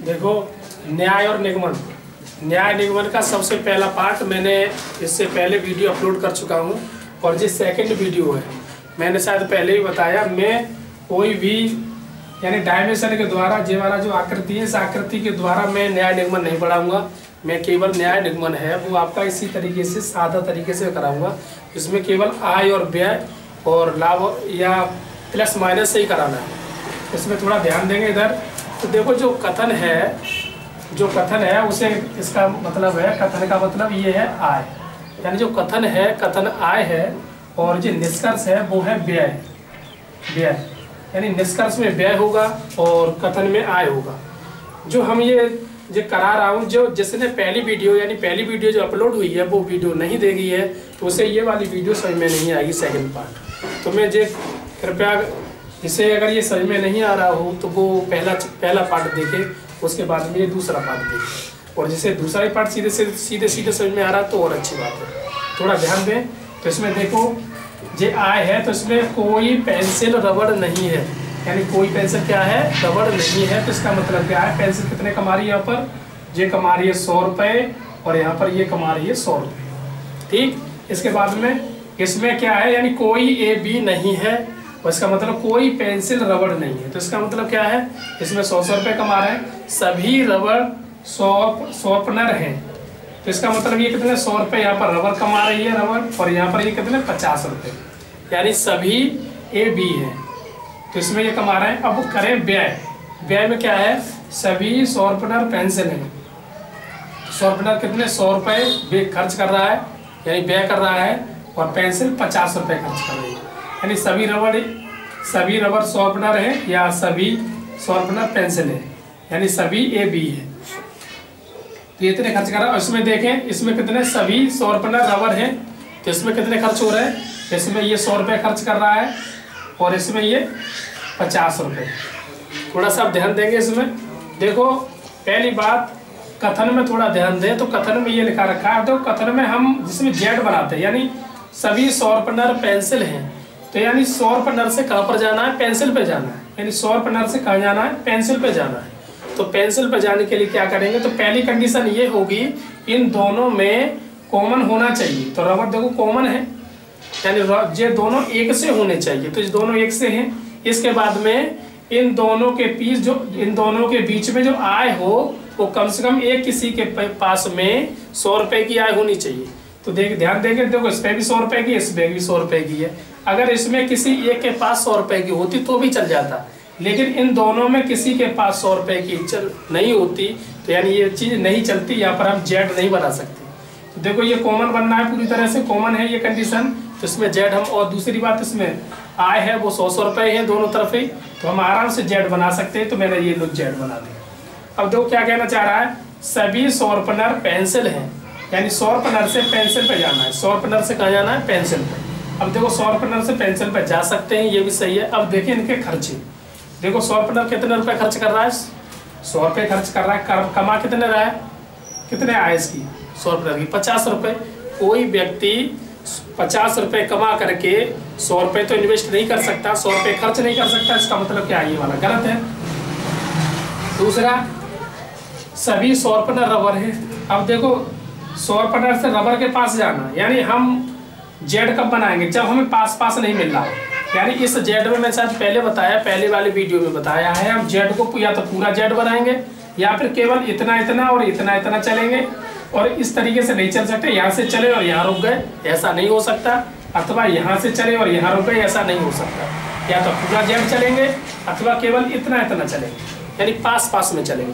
देखो, न्याय और निगमन। न्याय निगमन का सबसे पहला पार्ट मैंने इससे पहले वीडियो अपलोड कर चुका हूँ, और जो सेकंड वीडियो है मैंने शायद पहले ही बताया, मैं कोई भी यानी डायमेंशन के द्वारा जे वाला जो आकृति है, इस आकृति के द्वारा मैं न्याय निगमन नहीं बढ़ाऊंगा। मैं केवल न्याय निगमन है वो आपका इसी तरीके से सादा तरीके से कराऊंगा। इसमें केवल आय और व्यय और लाभ या प्लस माइनस से ही कराना है। इसमें थोड़ा ध्यान देंगे इधर। तो देखो, जो कथन है उसे, इसका मतलब है, कथन का मतलब ये है आय, यानी जो कथन है, कथन आय है, और जो निष्कर्ष है वो है व्यय। यानी निष्कर्ष में व्यय होगा और कथन में आय होगा। जो हम ये करा रहा हूँ, जो जिसने पहली वीडियो जो अपलोड हुई है वो वीडियो नहीं देखी है, तो उसे ये वाली वीडियो समझ में नहीं आएगी, सेकंड पार्ट। तो मैं कृपया इसे, अगर ये समझ में नहीं आ रहा हो तो वो पहला पार्ट देखे, उसके बाद में ये दूसरा पार्ट देखे, और जिसे दूसरा ही पार्ट सीधे समझ में आ रहा तो और अच्छी बात है। थोड़ा ध्यान दें। तो इसमें देखो, जे आय है तो इसमें कोई पेंसिल रबड़ नहीं है, यानी कोई पेंसिल क्या है, रबड़ नहीं है। तो इसका मतलब क्या है, पेंसिल कितने कमा रही है, यहाँ पर ये कमा रही है 100 रुपये, और यहाँ पर ये कमा रही है 100 रुपये। ठीक। इसके बाद में इसमें क्या है, यानी कोई ए बी नहीं है, और इसका मतलब कोई पेंसिल रबड़ नहीं है। तो इसका मतलब क्या है, इसमें 100 रुपये कमा रहे हैं, सभी रबड़ शॉर्पनर हैं। तो इसका मतलब ये कितने 100 रुपये यहाँ पर रबड़ कमा रही है, रबड़, और यहाँ पर ये कितने 50 रुपये, यानी सभी ए बी है। तो इसमें ये कमा रहे हैं। अब करें व्यय में क्या है, सभी शॉर्पनर पेंसिल हैं। शॉर्पनर कितने 100 रुपये खर्च कर रहा है, यानी व्यय कर रहा है, और पेंसिल 50 रुपये खर्च कर रही है, यानी सभी रबड़ शॉर्पनर है या सभी शॉर्पनर पेंसिल है, यानी सभी ए बी है। तो ये इतने खर्च कर रहा है। इसमें देखें, इसमें कितने सभी शॉर्पनर रबड़ है, तो इसमें कितने खर्च हो रहे हैं, इसमें ये 100 रुपये खर्च कर रहा है, और इसमें ये 50 रुपये। थोड़ा सा आप ध्यान देंगे इसमें। देखो, पहली बात, कथन में थोड़ा ध्यान दें। तो कथन में ये लिखा रखा है, तो कथन में हम जिसमें जेड बनाते हैं, यानी सभी शॉर्पनर पेंसिल हैं, तो यानी शॉर्पनर से कहाँ पर जाना है, पेंसिल पे जाना है, यानी शॉर्पनर से कहाँ जाना है, पेंसिल पे जाना है। तो पेंसिल पे जाने के लिए क्या करेंगे, तो पहली कंडीशन ये होगी, इन दोनों में कॉमन होना चाहिए। तो रबड़ देखो कॉमन है, यानी ये दोनों एक से होने चाहिए, तो ये दोनों एक से हैं। इसके बाद में इन दोनों के बीच में जो आय हो वो कम से कम एक किसी के पास में 100 रुपये की आय होनी चाहिए। तो ध्यान देंगे, देखो इस पे भी 100 रुपये की, इस पे भी 100 रुपये की है। अगर इसमें किसी एक के पास 100 रुपये की होती तो भी चल जाता, लेकिन इन दोनों में किसी के पास 100 रुपये की नहीं होती, तो यानी ये चीज़ नहीं चलती। यहाँ पर हम जेड नहीं बना सकते। तो देखो, ये कॉमन बनना है, पूरी तरह से कॉमन है ये कंडीशन, तो इसमें जेड हम, और दूसरी बात इसमें आय है वो 100 रुपये है दोनों तरफ ही, तो हम आराम से जेड बना सकते हैं। तो मैंने ये लोग जेड बना दिया। अब देखो क्या कहना चाह रहा है, सभी शॉर्पनर पेंसिल हैं, यानी शॉर्पनर से पेंसिल पे जाना है। शॉर्पनर से कहाँ जाना है, पेंसिल पे। अब देखो, शॉर्पनर से पेंसिल पे जा सकते हैं, ये भी सही है। अब देखिए इनके खर्चे। देखो, शॉर्पनर कितने रुपए खर्च कर रहा है, 100 रुपये खर्च कर रहा है, कमा कितने रहा है, कितने आय इसकी, शॉर्पनर की 50 रुपये। कोई व्यक्ति 50 रुपये कमा करके 100 रुपये तो इन्वेस्ट नहीं कर सकता, 100 रुपये खर्च नहीं कर सकता। इसका मतलब क्या है, ये वाला गलत है। दूसरा, सभी शॉर्पनर रबर है। अब देखो, शॉर्पनर से रबर के पास जाना, यानी हम जेड कब बनाएंगे, जब हमें पास नहीं मिल रहा है। यानी इस जेड में मैं शायद पहले बताया, पहले वाले वीडियो में बताया है, हम जेड को या तो पूरा जेड बनाएंगे, या फिर केवल इतना और इतना चलेंगे, और इस तरीके से नहीं चल सकते। यहाँ से चले और यहाँ रुक गए, ऐसा नहीं हो सकता। अथवा यहाँ से चले और यहाँ रुक गए, ऐसा नहीं हो सकता। या तो पूरा जेड चलेंगे, अथवा केवल इतना चलेंगे, यानी पास में चलेंगे।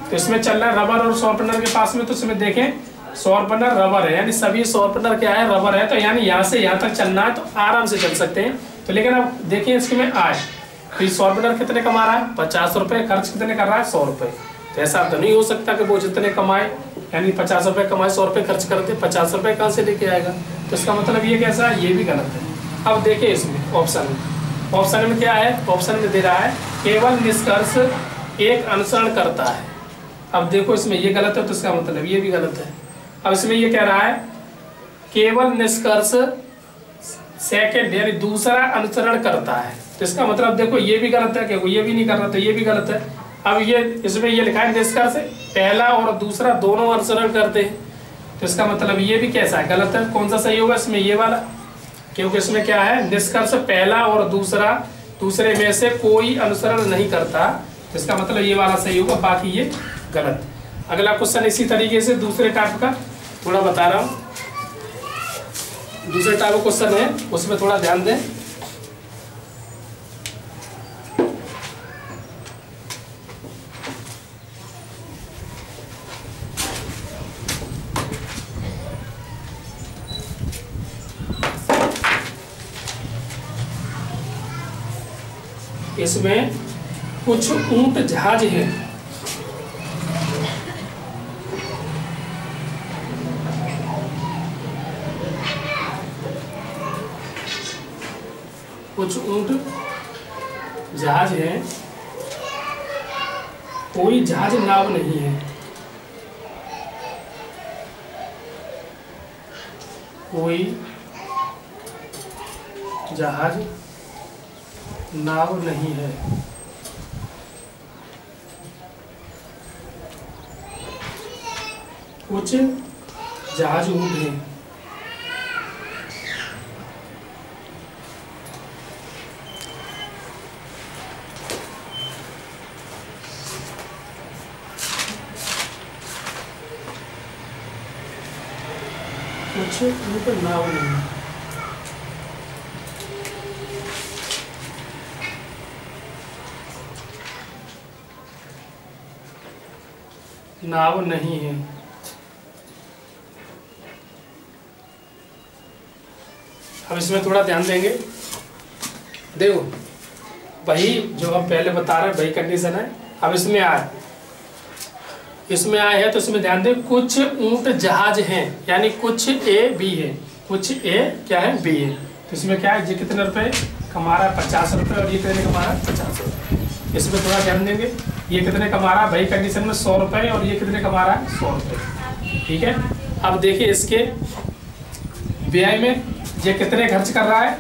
तो इसमें चलना है रबर और शॉर्पनर के पास में। तो इसमें देखें, शॉर्पनर रबर है, यानी सभी शॉर्पनर क्या है, रबर है। तो यानी यहाँ से यहाँ तक चलना है, तो आराम से चल सकते हैं। तो लेकिन अब देखिए इसमें आय, तो शॉर्पनर कितने कमा रहा है, 50 रुपये, खर्च कितने कर रहा है, 100 रुपये। तो ऐसा तो नहीं हो सकता कि वो जितने कमाए, यानी 50 रुपये कमाए 100 रुपये खर्च करते, 50 रुपये कहाँ से लेके आएगा। तो इसका मतलब ये कैसा है, ये भी गलत है। अब देखिए इसमें ऑप्शन में क्या है, ऑप्शन में दे रहा है केवल निष्कर्ष एक अनुसरण करता है। अब देखो इसमें ये गलत है, तो इसका मतलब ये भी गलत है। अब इसमें ये कह रहा है केवल निष्कर्ष सेकंड यानी दूसरा अनुसरण करता है, तो इसका मतलब देखो ये भी गलत है, क्योंकि ये भी नहीं कर रहा, तो ये भी गलत है। अब ये इसमें ये लिखा है निष्कर्ष पहला और दूसरा दोनों अनुसरण करते हैं, तो इसका मतलब ये भी कैसा है, गलत है। कौन सा सही होगा इसमें, ये वाला, क्योंकि इसमें क्या है, निष्कर्ष पहला और दूसरा दूसरे में से कोई अनुसरण नहीं करता, तो इसका मतलब ये वाला सही होगा, बाकी ये गलत। अगला क्वेश्चन इसी तरीके से दूसरे टाइप का थोड़ा बता रहा हूँ। दूसरे टाइप का क्वेश्चन है, उसमें थोड़ा ध्यान दें। इसमें कुछ ऊंट जहाज हैं, कुछ ऊंट जहाज हैं, कोई जहाज नाव नहीं है। कोई जहाज नाव नहीं है। कुछ जहाज ऊंट हैं। कुछ ऊंट नाव नहीं है। नाव नहीं है। अब इसमें थोड़ा ध्यान देंगे। देखो वही जो हम पहले बता रहे हैं वही कंडीशन है। अब इसमें आए हैं तो इसमें ध्यान दें, कुछ ऊंट जहाज हैं, यानी कुछ ए बी है, कुछ ए क्या है बी है। तो इसमें क्या है, ये कितने रुपए कमा रहा है, 50 रुपये, और ये कितने कमा रहा है, 50 रुपये। इसमें थोड़ा ध्यान देंगे, ये कितने कमा रहा है वही कंडीशन में 100 रुपये, और ये कितने कमा रहा है 100 रुपये। ठीक है। अब देखिए इसके व्यय में ये कितने खर्च कर रहा है,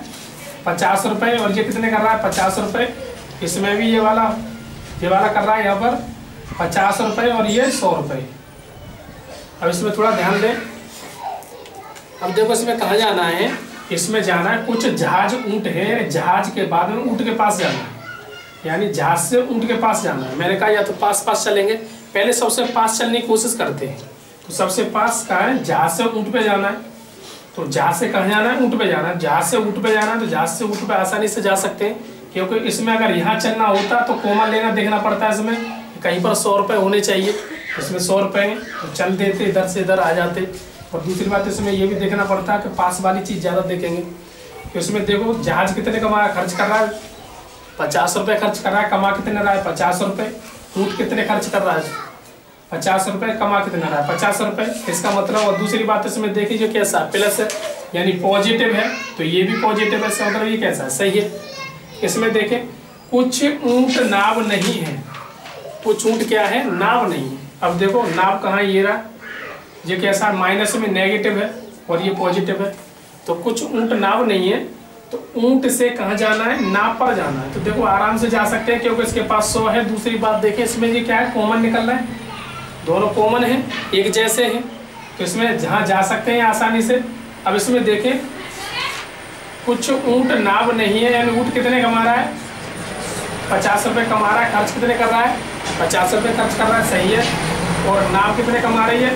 50 रुपये, और ये कितने कर रहा है 50 रुपये। इसमें भी ये वाला कर रहा है यहाँ पर 50 रुपये, और ये 100 रुपये। अब इसमें थोड़ा ध्यान दें। अब देखो इसमें कहाँ जाना है, इसमें जाना है कुछ जहाज ऊंट है, जहाज के बाद में ऊंट के पास जाना है, यानी जहाज से ऊंट के पास जाना है। मैंने कहा या तो पास चलेंगे, पहले सबसे पास चलने की कोशिश करते हैं। तो सबसे पास कहाँ है, जहाज से ऊंट पे जाना है। तो जहाज से कहाँ जाना है, ऊंट पे जाना है। जहाज से ऊंट पे जाना है, तो जहाज से ऊंट पे आसानी से जा सकते हैं, क्योंकि इसमें अगर यहाँ चलना होता तो कोमा लेना देखना पड़ता है, इसमें कहीं पर 100 रुपये होने चाहिए, इसमें 100 रुपये हैं, तो चल देते, इधर से इधर आ जाते। और दूसरी बात इसमें ये भी देखना पड़ता है कि पास वाली चीज़ ज़्यादा देखेंगे। तो इसमें देखो जहाज कितने खर्च कर रहा है, 50 रुपये खर्च कर रहा है, कमा कितने रहा है 50 रुपये। ऊँट कितने खर्च कर रहा है 50 रुपये, कमा कितना रहा है 50 रुपये। इसका मतलब, और दूसरी बात इसमें देखिए जो कैसा प्लस है, यानी पॉजिटिव है, तो ये भी पॉजिटिव है, इसका मतलब ये कैसा है, सही है। इसमें देखें कुछ ऊंट नाव नहीं है, कुछ ऊंट क्या है, नाव नहीं है। अब देखो नाव कहाँ, ये रहा, ये कैसा माइनस में नेगेटिव है और ये पॉजिटिव है। तो कुछ ऊंट नाव नहीं है, तो ऊंट से कहाँ जाना है, नाव पर जाना है। तो देखो आराम से जा सकते हैं, क्योंकि इसके पास 100 है। दूसरी बात देखें इसमें ये क्या है, कॉमन निकल रहा है, दोनों कॉमन है, एक जैसे हैं, तो इसमें जहाँ जा सकते हैं आसानी से। अब इसमें देखें कुछ ऊंट नाव नहीं है, यानी ऊंट कितने कमा रहा है 50 रुपये कमा रहा है, खर्च कितने कर रहा है 50 रुपये खर्च कर रहा है, सही है। और नाव कितने कमा रही है,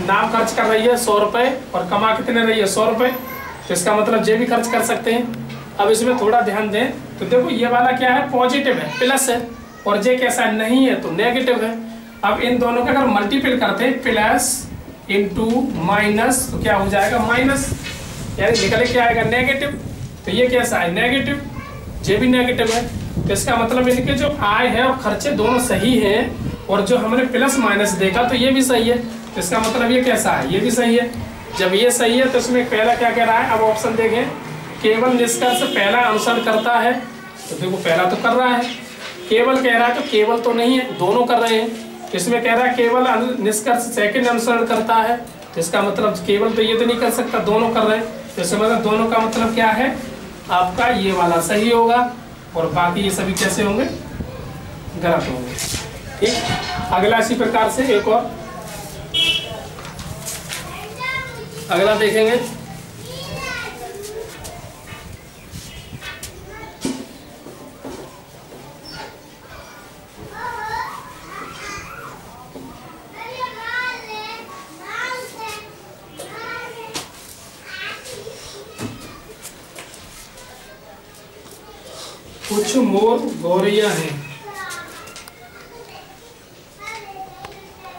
नाव खर्च कर रही है 100 रुपये, और कमा कितने रही है 100 रुपये। तो इसका मतलब ये भी खर्च कर सकते हैं। अब इसमें थोड़ा ध्यान दें, तो देखो ये वाला क्या है, पॉजिटिव है, प्लस है, और ये कैसा नहीं है तो नेगेटिव है। अब इन दोनों का अगर मल्टीपल करते हैं, प्लस इंटू माइनस, तो क्या हो जाएगा माइनस, यानी निकले क्या आएगा नेगेटिव। तो ये कैसा है नेगेटिव, ये भी नेगेटिव है। तो इसका मतलब इनके जो आय है और खर्चे दोनों सही हैं, और जो हमने प्लस माइनस देखा तो ये भी सही है। तो इसका मतलब ये कैसा है, ये भी सही है। जब ये सही है तो इसमें पहला क्या कह रहा है, अब ऑप्शन देखें, केवल निष्कर्ष पहला अनुसरण करता है। तो देखो पहला तो कर रहा है, केवल कह रहा है, तो केवल तो नहीं है, दोनों कर रहे हैं। इसमें कह रहा है केवल निष्कर्ष सेकंड अनुसरण करता है, तो इसका मतलब केवल तो ये तो नहीं कर सकता, दोनों कर रहे हैं। तो इसका मतलब दोनों का मतलब क्या है, आपका ये वाला सही होगा, और बाकी ये सभी कैसे होंगे गलत होंगे। ठीक, अगला इसी प्रकार से एक और अगला देखेंगे। कुछ मोर गौरैया हैं,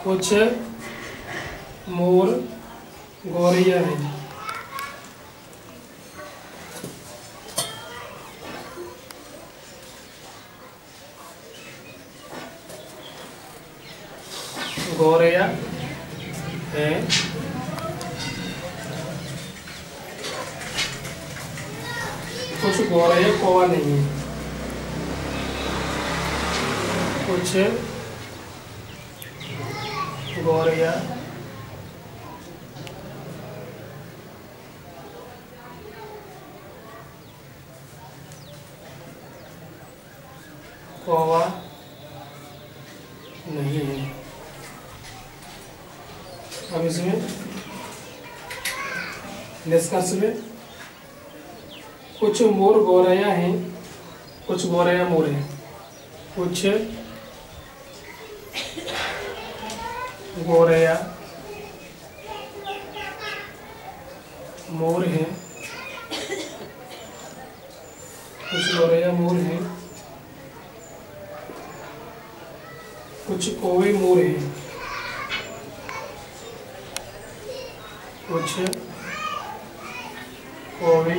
कुछ मोर गौरैया हैं। गौरैया हैं, कुछ गौरैया कौवा नहीं है। कुछ गौरैया कौवा नहीं है। अब इसमें निष्कर्ष में कुछ मोर गौरैया हैं, कुछ गौरैया मोर हैं। कुछ गौरैया मोर हैं, कुछ गौरैया मोर हैं, कुछ कौवे मोर हैं। कुछ कौवे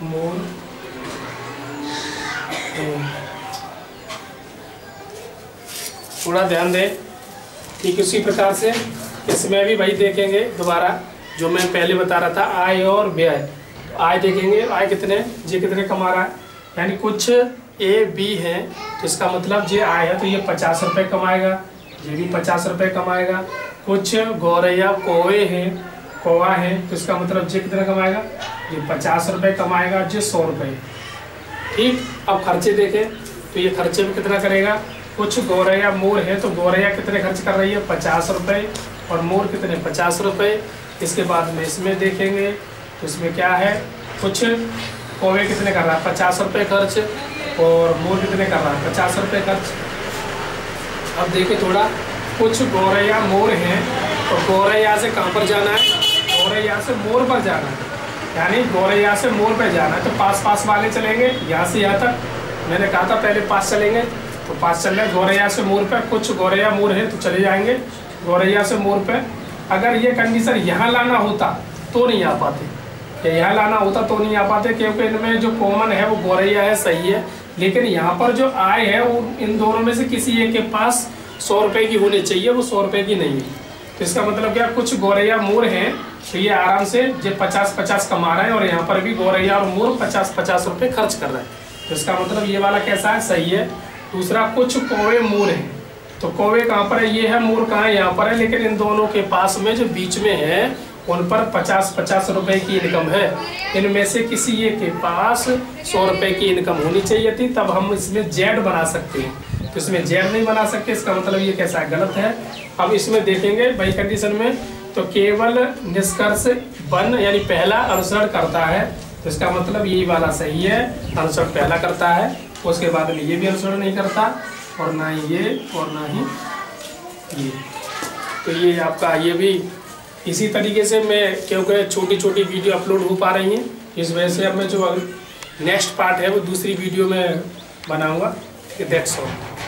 मोर हैं। थोड़ा ध्यान दें। ठीक उसी प्रकार से इसमें भी भाई देखेंगे दोबारा जो मैं पहले बता रहा था, आय और व्यय। आय देखेंगे, आय कितने, ये कितने कमा रहा है, यानी कुछ ए बी है, तो इसका मतलब ये आय है तो ये 50 रुपये कमाएगा, ये भी 50 रुपये कमाएगा। कुछ गौरैया कौवे हैं, कौवा है, तो इसका मतलब ये कितना कमाएगा, ये 50 रुपये कमाएगा, ये 100 रुपये। ठीक, अब खर्चे देखें तो ये खर्चे में कितना करेगा। कुछ गौरैया मोर है तो गौरैया कितने खर्च कर रही है, 50 रुपये, और मोर कितने, 50 रुपये। इसके बाद में इसमें देखेंगे तो इसमें क्या है, कुछ कौवे कितने कर रहा है, 50 रुपये खर्च, और मोर कितने कर रहा है, 50 रुपये खर्च। अब देखिए थोड़ा, कुछ गौरैया मोर हैं तो गौरैया से कहाँ पर जाना है, गौरैया से मोर पर जाना है, यानी गौरैया से मोर पर जाना है तो पास पास वाले चलेंगे, यहाँ से यहाँ तक मैंने कहा था पहले पास चलेंगे, तो पास चल रहे गौरैया से मोर पे। कुछ गौरैया मोर है तो चले जाएंगे गौरैया से मोर पे। अगर ये कंडीशन यहाँ लाना होता तो नहीं आ पाते, यहाँ लाना होता तो नहीं आ पाते, क्योंकि इनमें जो कॉमन है वो गौरैया है, सही है, लेकिन यहाँ पर जो आय है वो इन दोनों में से किसी एक के पास 100 रुपये की होनी चाहिए, वो 100 रुपये की नहीं है। तो इसका मतलब क्या, कुछ गौरैया मोर हैं तो ये आराम से जो 50-50 कमा रहे हैं, और यहाँ पर भी गौरैया और मोर 50-50 रुपये खर्च कर रहे हैं, तो इसका मतलब ये वाला कैसा है, सही है। दूसरा, कुछ कौवे मोर हैं, तो कौवे कहाँ पर है, ये है, मोर कहाँ है, यहाँ पर है, लेकिन इन दोनों के पास में जो बीच में है उन पर 50-50 रुपये की इनकम है। इनमें से किसी एक के पास 100 रुपये की इनकम होनी चाहिए थी, तब हम इसमें जेड बना सकते हैं, तो इसमें जेड नहीं बना सकते, इसका मतलब ये कैसा है, गलत है। अब इसमें देखेंगे भाई कंडीशन में, तो केवल निष्कर्ष वन यानी पहला अनुसरण करता है, तो इसका मतलब यही वाला सही है, अनुसरण पहला करता है, उसके बाद में ये भी अनुसरण नहीं करता, और ना ही ये और ना ही ये। तो ये आपका ये भी इसी तरीके से मैं, क्योंकि छोटी छोटी वीडियो अपलोड हो पा रही हैं, इस वजह से अब मैं जो नेक्स्ट पार्ट है वो दूसरी वीडियो में बनाऊंगा। That's all.